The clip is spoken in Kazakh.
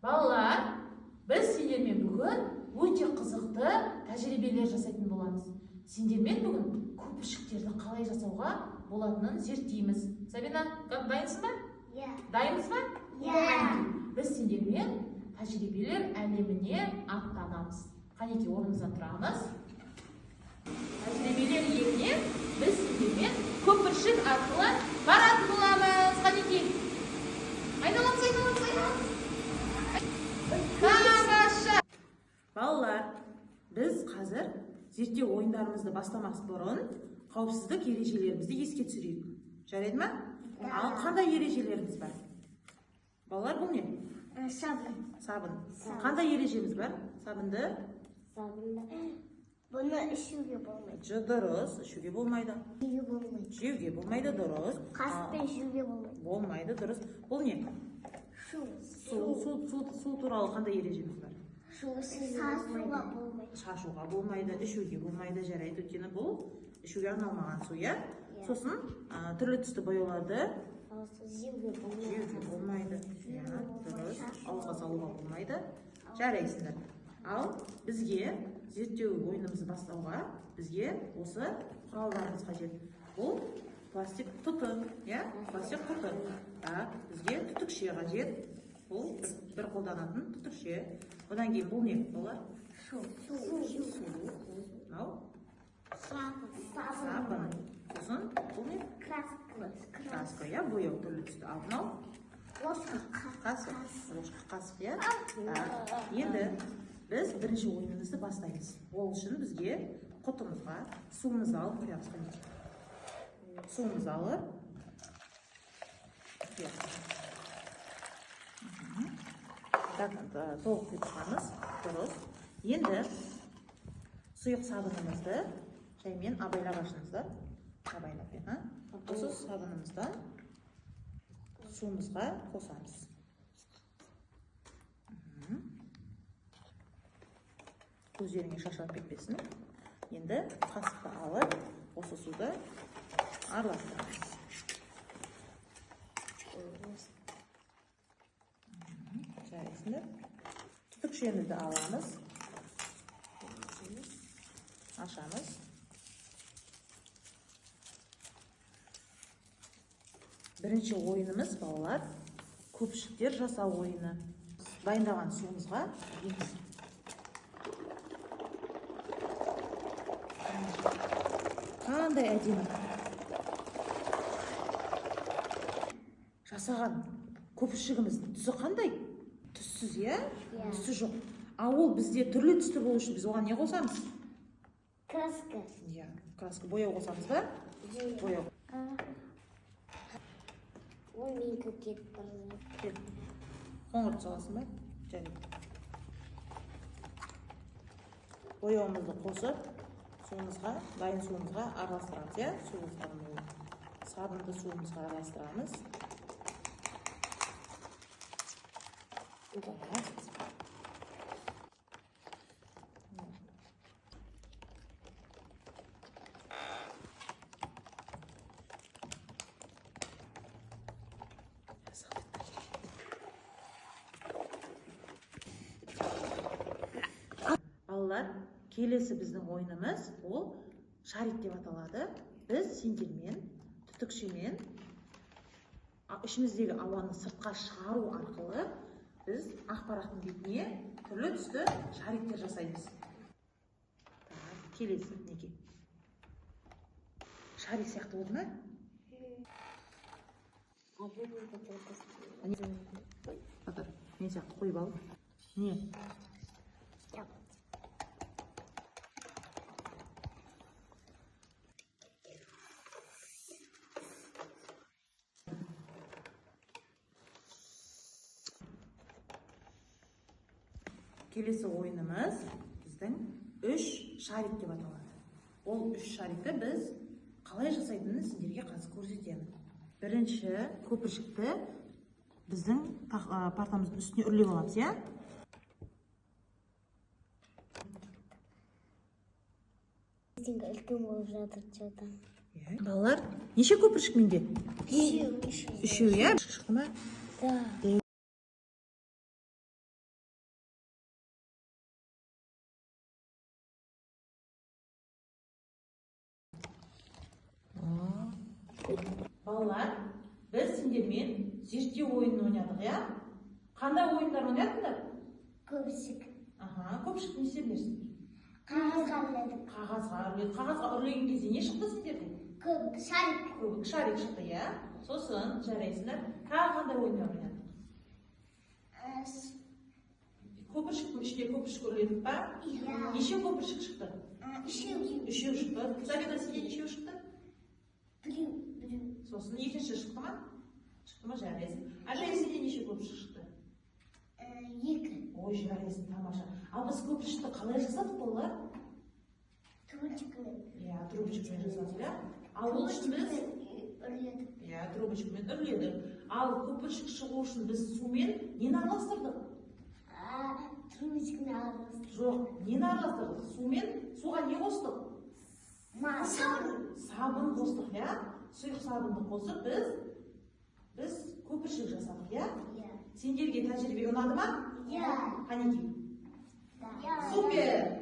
Балалар, біз сендермен бүгін өте қызықты тәжірибелер жасайтын боламыз. Сендермен бүгін көпіршіктерді қалай жасауға болатынын зерттейміз. Сабина, дайынсың ба? Иә. Дайынсыз ба? Иә. Біз сендермен тәжірибелер әлеміне аттанамыз. Қанекей, орнымыздан тұрамыз. Тәжірибелер еліне біз сендермен көпіршік арқылы баратын боламыз. Қанекей, айналамыз. Тамаша! Балалар, біз қазір зерттеу ойындарымызды бастамас бұрын қауіпсіздік ережелерімізді еске түсірейік. Жарайды ма? Ал қандай ережелеріміз бар? Балалар, бұл не? Сабын. Қандай ережеміз бар? Сабынды? Бұны ішуге болмайды. Дұрыс, ішуге болмайды. Жеуге болмайды, дұрыс. Қаспен жеуге болмайды. Болмайды, дұрыс. Бұл не? Су туралы қандай ережеміз бар? Шашуға болмайды. Шашуға болмайды, ішуге болмайды, жарайды. Өйткені бұл ішуге арналмаған су, иә? Сосын түрлі түсті бояуларды Жеуге болмайды. Дұрыс. Ауызға салуға болмайды. Жарайсыңдар. Ал бізге зерттеу ойынымызды бастауға бізге осы құралдарымыз қажет. Бұл пластик құты, иә? Пластик құты. Бізге түтікше қажет. Бұл бір қолданатын түтікше. Одан кейін бұл не болар? Су. Сабын. Сосын бұл не? Краска, иә? Бояу түрлі түсті. Ал мынау? Қасық, иә? Енді біз бірінші ойынымызды бастаймыз. Ол үшін бізге құтымызға суымызды алып қоямыз. Суымызды алып толық құйғанымыз дұрыс. Енді сұйық сабынымызды жаймен абайлап ашыңыздар. Осы сабынымыздан суымызға қосамыз. Көздеріңе шашылып кетпесін. Енді қасықты алып, осы суды араластырамыз. Жарайсыңдар. Түтікшемізді аламыз. Ашамыз. Бірінші ойынымыз, балалар, көпіршіктер жасау ойыны. Дайындаған суымызға енгізіп. Қандай әдемі. Жасаған көпіршігіміздің түсі қандай? Түссіз, иә? Түсі жоқ. Ол бізде түрлі түсті болу үшін біз оған не қосамыз? Краска. Иә, краска. Бояу қосамыз ба? Бояу. Ой, мен көкет бұрын. Қоңыр саласың ба? Жарайды. Бояуымызды қосып, суымызға, дайын суымызға араластырамыз, иә? Сабынды суымызға араластырамыз. Балалар, келесі біздің ойынымыз, ол шарик деп аталады. Біз сендермен, түтікшемен, ішіміздегі ауаны сыртқа шығару арқылы біз ақпараттың бетіне түрлі түсті шариктер жасаймыз. Келесі неге? Шарик сияқты болды ма? Мен сияқты қойып алып. Не? Келесі ойынымыз біздің 3 шарик деп аталады. Ол 3 шарикті біз қалай жасайтынын сендерге қазір көрсетемін. Бірінші көпіршікті біздің партамыздың үстіне үрлеп аламыз, иә? Үлкен болып жатыр жодан. Балалар, неше көпіршік менде? Үшеу, иә? Шықты ма? Да. Балалар, біз сендермен зерттеу ойынын ойнадық, иә? Қандай ойындар ойнадыңдар? Көбісік. Көпшік не істедіңдер? Қағазға үрледік. Қағазға үрлеген кезде не шықты сендерде? Шарик. Шарик шықты, иә? Сосын жарайсыңдар. Тағы қандай ойындар ойнадық? Көпіршіктің ішінде көпіршік үрледік па? Неше көпіршік шықты? Үшеу шықты. Сабина, сенде нешеу шықты? Біреу. Сосын екінші шықты ма? Шықты ма, жарайсың. Ажай, сенде неше көпіршік шықты? 2. Ой, жарайсың, тамаша. Ал біз көпіршікті қалай жасадық балалар? Трубочкамен. Иә, трубочкамен жасадық, иә? Ал ол үшін біз Үрледік. иә, трубочкамен үрледік. Ал көпіршік шығу үшін біз сумен нені араластырдық? Трубочканы араластырдық. Жоқ, нені араластырдық? Суға не қостық? Сабын қостық, иә? Сұйық сабынды қосып біз көпіршік жасадық, иә? Сендерге тәжірибе ұнады ма? Иә. Қанекей? Иә. Супер!